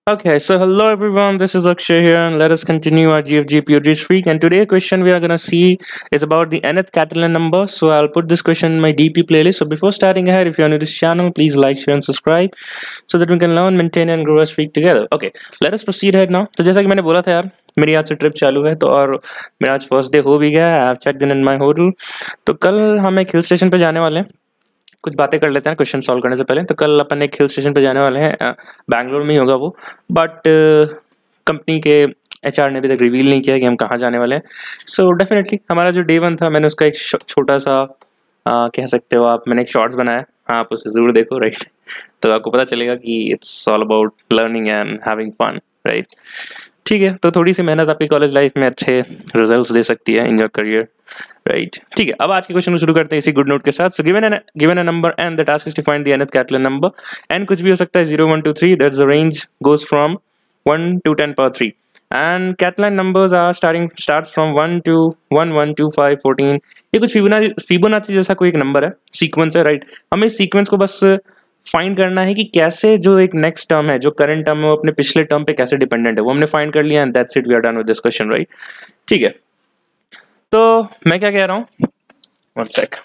Okay, so hello everyone, this is Akshay here and let us continue our GFG POG streak, and today question we are gonna see is about the nth Catalan number. So I'll put this question in my DP playlist. So before starting ahead, if you're new to this channel, please like, share and subscribe so that we can learn, maintain and grow a streak together. Okay, let us proceed ahead now. तो जैसा कि मैंने बोला था यार, मेरी आज से ट्रिप चालू है तो और मेरा आज फर्स्ट डे हो भी गया है। I have checked in my hotel. तो कल हम एक हिल स्टेशन पे जाने वाले हैं। कुछ बातें कर लेते हैं क्वेश्चन सॉल्व करने से पहले। तो कल अपन एक हिल स्टेशन पे जाने वाले हैं, बैंगलोर में ही होगा वो, बट कंपनी के एचआर ने अभी तक रिवील नहीं किया कि हम कहाँ जाने वाले हैं। सो डेफिनेटली हमारा जो डे 1 था, मैंने उसका एक छोटा सा कह सकते हो आप, मैंने एक शॉर्ट्स बनाया, आप उसे ज़रूर देखो, राइट। तो आपको पता चलेगा कि it's all about learning and having fun, right. ठीक है, तो थोड़ी सी मेहनत आपकी कॉलेज लाइफ में अच्छे रिजल्ट्स दे सकती है इन योर करियर, राइट। ठीक है, अब आज के क्वेश्चन को शुरू करते हैं इसी गुड नोट के साथ। So given a number and the task is to find the nth Catalan number. And कुछ भी हो सकता है, 0 1 2 3, that's the range goes from 1 to 10 power 3, and Catalan numbers are starts from 1 to 1 1 2 5 14। ये कुछ Fibonacci जैसा कोई एक नंबर है, सीक्वेंस है, राइट। हमें इस सीक्वेंस को बस फाइंड करना है कि कैसे जो एक नेक्स्ट टर्म है, जो करंट टर्म है, वो अपने पिछले टर्म पे कैसे डिपेंडेंट है, वो हमने फाइंड कर लिया and that's it, we are done with this question, right. ठीक है, तो मैं क्या कह रहा हूँ, one sec.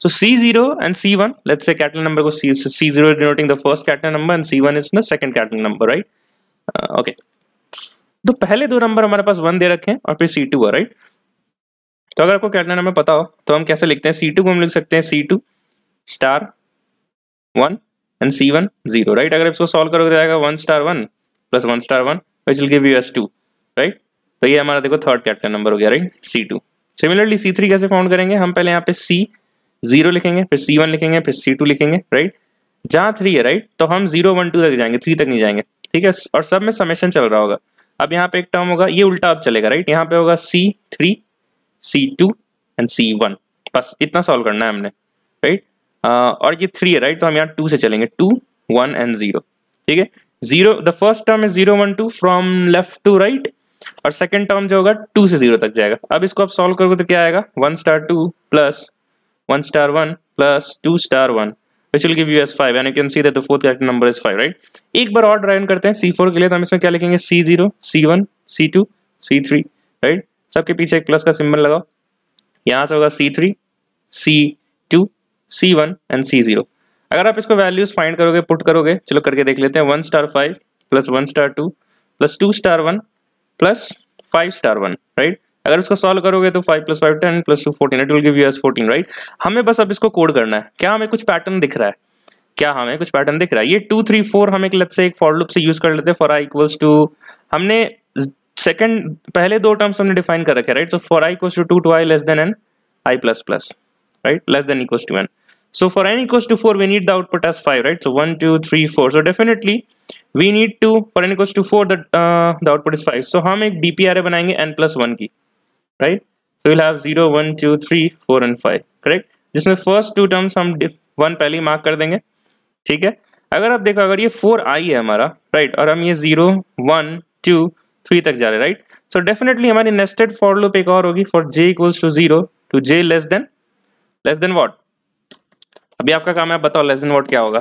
So C0 and C1, let's say Catalan number को C0 is denoting the first Catalan number and C1 is the second Catalan number, right? Okay. तो पहले दो नंबर हमारे पास 1 दे रखे हैं और फिर C2 है, राइट। तो अगर आपको Catalan नंबर पता हो तो हम कैसे लिखते हैं, C2 को हम लिख सकते हैं C2 star 1 and C1 0, right. अगर इसको सॉल्व करोगे तो आएगा 1 star 1 plus 1 star 1 which will give you as 2, right. तो ये हमारा देखो थर्ड Catalan नंबर हो गया, राइट, C2। सिमिलरली C3 कैसे फाउंड करेंगे, हम पहले यहाँ पे C0 लिखेंगे, फिर C1 लिखेंगे, फिर C2 लिखेंगे, राइट। जहाँ 3 है, राइट, तो हम 0 1 2 तक जाएंगे, 3 तक नहीं जाएंगे, ठीक है। और सब में समेशन चल रहा होगा। अब यहाँ पे एक टर्म होगा, ये उल्टा अब चलेगा, राइट। यहाँ पे होगा C3 C2 एंड C1, बस इतना सॉल्व करना है हमने, राइट। और ये 3 है, राइट, तो हम यहाँ 2 से चलेंगे, 2 1 एंड 0, ठीक है। 0 the first term is 0 1 2 from left to right, और सेकंड टर्म जो होगा 2 से 0 तक जाएगा। अब इसको आप सॉल्व करोगे तो क्या आएगा, 1 star 2 plus 1 star 1 plus 2 star 1 which will give you as 5, and you can see that the fourth Catalan number is 5, right। एक बार और ड्राइव करते हैं C4 के लिए, तो हम इसमें क्या लिखेंगे, C0 C1 C2 C3, right. सबके पीछे एक प्लस का सिंबल लगाओ, यहाँ से होगा C3 C2 C1 and C0। अगर आप इसको वैल्यूज फाइंड करोगे, पुट करोगे, चलो करके देख लेते हैं। 1 star 5 plus 1 star 2 plus 2 star 1 plus 5 star 1, right. अगर उसको सॉल्व करोगे तो 5 plus 5 10 plus 2 14, it will give you as 14, right. हमें बस अब इसको कोड करना है। क्या हमें कुछ पैटर्न दिख रहा है, क्या हमें कुछ पैटर्न दिख रहा है। ये 2 3 4 हम एक लेट्स से एक फॉर लूप से यूज कर लेते हैं। फॉर आई इक्वल्स टू, हमने सेकंड पहले दो टर्म्स हमने डिफाइन कर रखे, right. So for i equals to 2 to i less than n i plus plus, right, less than equals to n। So for n equals to 4, we need the output as 5, right? So 1 2 3 4. So definitely we need to, for n equals to 4, the output is 5. So हम एक DP array बनाएंगे n plus 1 की, right? So we'll have 0 1 2 3 4 and 5, correct? जिसमें first two terms हम 1 पहले ही mark कर देंगे, ठीक है। अगर आप देखो, अगर ये 4i है हमारा, right, और हम ये 0 1 2 3 तक जा रहे हैं, right? So definitely हमारी nested for loop एक और होगी, for j equals to 0 to j less than what? अभी आपका काम है, आप बताओ लेस देन व्हाट क्या होगा,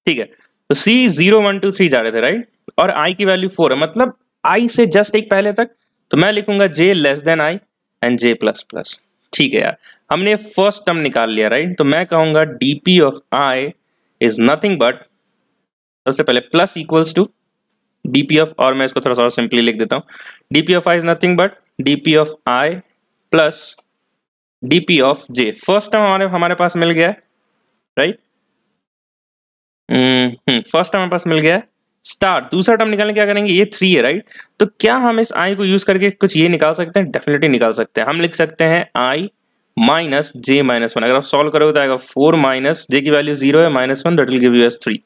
ठीक है। तो C 0 1 2 3 जा रहे थे, राइट, और I की वैल्यू 4 है, मतलब I से जस्ट एक पहले तक, तो मैं लिखूंगा J less than I and J plus plus, ठीक है यार। हमने फर्स्ट टर्म निकाल लिया, राइट। तो मैं कहूंगा DP of I is nothing but, सबसे पहले plus equals to DP of, और मैं इसको थोड़ा सा सिंपली लिख देता हूँ, DP of I is nothing but DP of I plus DP of J। First term हमारे पास मिल गया है, राइट। फर्स्ट टर्म हमारे पास मिल गया है स्टार। दूसरा टर्म निकालने क्या करेंगे, ये 3 है, राइट। तो क्या हम इस I को यूज करके कुछ ये निकाल सकते हैं, डेफिनेटली निकाल सकते हैं। हम लिख सकते हैं I माइनस J माइनस 1। अगर आप सॉल्व करोगे तो आएगा 4 माइनस J की वैल्यू 0 है -1, that will give you as 3।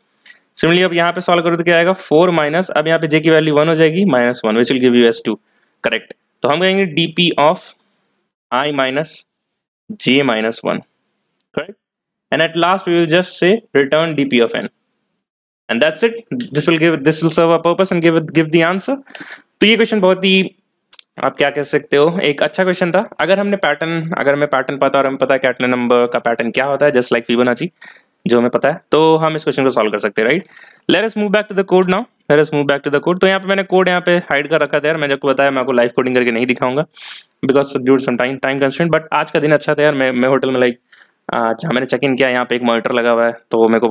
Similarly अब यहाँ पे सॉल्व करोगे तो क्या आएगा, 4 माइनस, अब यहाँ पे J की वैल्यू 1 हो जाएगी -1, which will give you as 2, correct. तो हम कहेंगे DP of I minus J minus 1, correct? And at last we will just say return DP of n, and that's it. This will serve a purpose and give the answer. तो ये question बहुत ही, आप क्या कह सकते हो, एक अच्छा क्वेश्चन था। अगर हमें पैटर्न पता और हमें पता है कैटलन नंबर का पैटर्न क्या होता है, जस्ट लाइक फिबोनाची, जो हमें पता है, तो हम इस क्वेश्चन को सॉल्व कर सकते हैं, right. Let us move back to the code now, let us move back to the code. तो यहाँ पे मैंने कोड यहाँ पे हाइड कर रखा था यार, मैंने आपको बताया मैं आपको लाइव कोडिंग करके नहीं दिखाऊंगा because due to some time constraint. But आज का दिन अच्छा था यार, मैं होटल में लाइक जहाँ मैंने चेक इन किया यहाँ पे एक मॉनिटर लगा हुआ है, तो मेरे को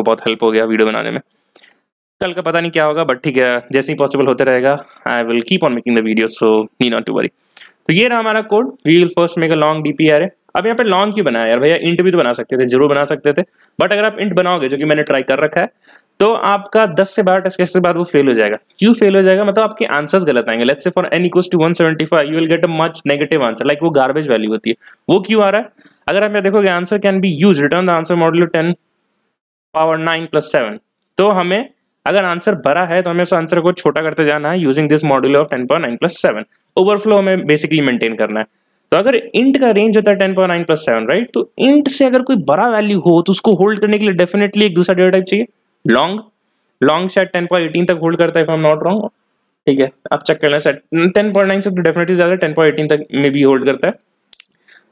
बहुत हेल्प हो गया वीडियो बनाने में। कल का पता नहीं क्या होगा, बट ठीक है, जैसे ही पॉसिबल होते रहेगा I will keep on making the video, so need not to worry. तो ये रहा हमारा code, we will first make a long DP array. अब यहाँ पे लॉन्ग क्यों बनाया यार भैया, इंट भी तो बना सकते थे, जरूर बना सकते थे, बट अगर आप इंट बनाओगे, जो कि मैंने ट्राई कर रखा है, तो आपका 10 से 12 टेस्ट केस के बाद वो फेल हो जाएगा। क्यों फेल हो जाएगा, मतलब आपके आंसर्स गलत आएंगे। Let's say for n equals to 175 you will get a much negative answer, like वो गार्बेज वैल्यू होती है। वो क्यों आ रहा है, अगर आप यहाँ देखोगे answer can be use return the answer modulo 10 power 9 + 7। तो हमें अगर आंसर बड़ा है तो हमें उस आंसर को छोटा करते जाना है using this modulo of 10 power 9 + 7। Overflow हमें बेसिकली मेंटेन करना है। तो अगर इंट का रेंज होता है 10 पावर 9 + 7, राइट, तो इंट से अगर कोई बड़ा वैल्यू हो तो उसको होल्ड करने के लिए डेफिनेटली एक दूसरा डेटा टाइप चाहिए, लॉन्ग शायद 10 पावर 18 तक होल्ड करता है, if I am not wrong. ठीक है, आप चेक कर लें, 10 पावर 9 से तो डेफिनेटली ज्यादा 10 पावर 18 तक में भी होल्ड करता है।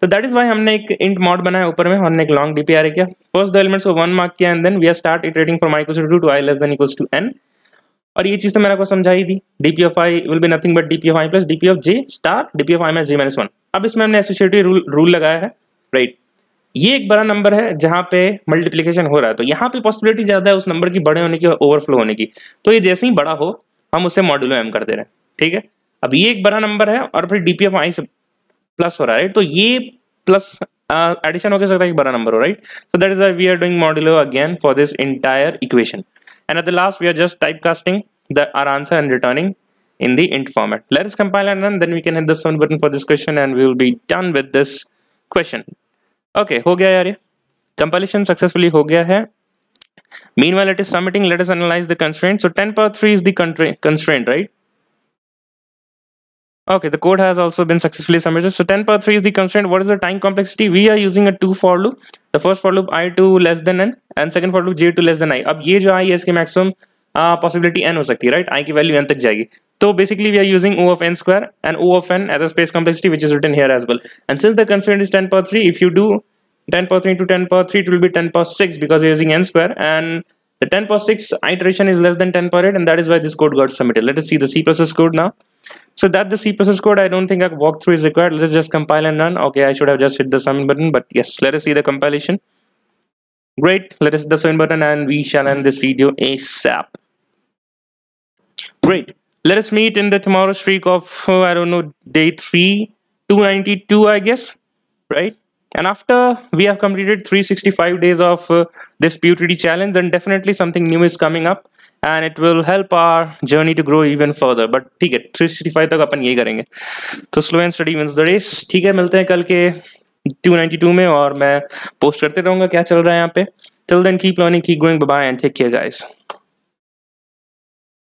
तो दैट इज वाई हमने एक इंट मॉड बनाया ऊपर में, हमने एक लॉन्ग डीपी एरे किया, फर्स्ट दो एलिमेंट्स को 1 मार्क किया, and then we are start iterating from i = 2 to i <= n। और ये चीज तो मैंने आपको समझाई थी, dp of i will be nothing but dp of i plus dp of j star dp of i minus j minus 1। अब इसमें हमने एसोसिएटिव रूल लगाया है, राइट। ये एक बड़ा नंबर है जहां पे मल्टीप्लिकेशन हो रहा है, तो यहाँ पे पॉसिबिलिटी ज्यादा है उस नंबर की बड़े होने की, ओवरफ्लो होने की। तो ये जैसे ही बड़ा हो हम उसे मॉड्यूलो m करते रहे, ठीक है। अब ये एक बड़ा नंबर है और फिर dp of i से प्लस हो रहा है, तो ये प्लस एडिशन होकर सकता है एक बड़ा नंबर हो, right. So that is why we are doing modulo again for this entire equation, and at the last we are just typecasting our answer and returning in the int format. Let us compile and run, then we can hit the submit button for this question and we will be done with this question. Okay, हो गया यार, ये compilation successfully हो गया है। Meanwhile it is submitting, let us analyze the constraint. So 10 power 3 is the constraint, right? Okay, the code has also been successfully submitted. So 10 power 3 is the constraint. What is the time complexity? We are using a 2 for loop. The first for loop i2 less than n and second for loop j2 less than i. अब ये जो i है इसकी maximum possibility n हो सकती है, right? i की value n तक जाएगी। तो basically we are using O of n square and O of n as a space complexity, which is written here as well. And since the constraint is 10 power 3, if you do 10 power 3 into 10 power 3, it will be 10 power 6 because we are using n square, and the 10 power 6 iteration is less than 10 power 8, and that is why this code got submitted. Let us see the C++ code now. So that the C++ code, I don't think a walkthrough is required. Let's just compile and run. Okay, I should have just hit the submit button, but yes, let us see the compilation. Great, let us hit the submit button and we shall end this video ASAP. Great, let us meet in the tomorrow streak of, I don't know, day 3, 292, I guess, right? And after we have completed 365 days of this PUTD challenge, then definitely something new is coming up. And it will help our journey to grow even further. But ठीक है, 365 तक अपन यही करेंगे। तो slow and steady wins the race. ठीक है, मिलते हैं कल के 292 में, और मैं पोस्ट करते रहूंगा क्या चल रहा है यहाँ पे। Till then keep learning, keep going, bye bye and take care guys.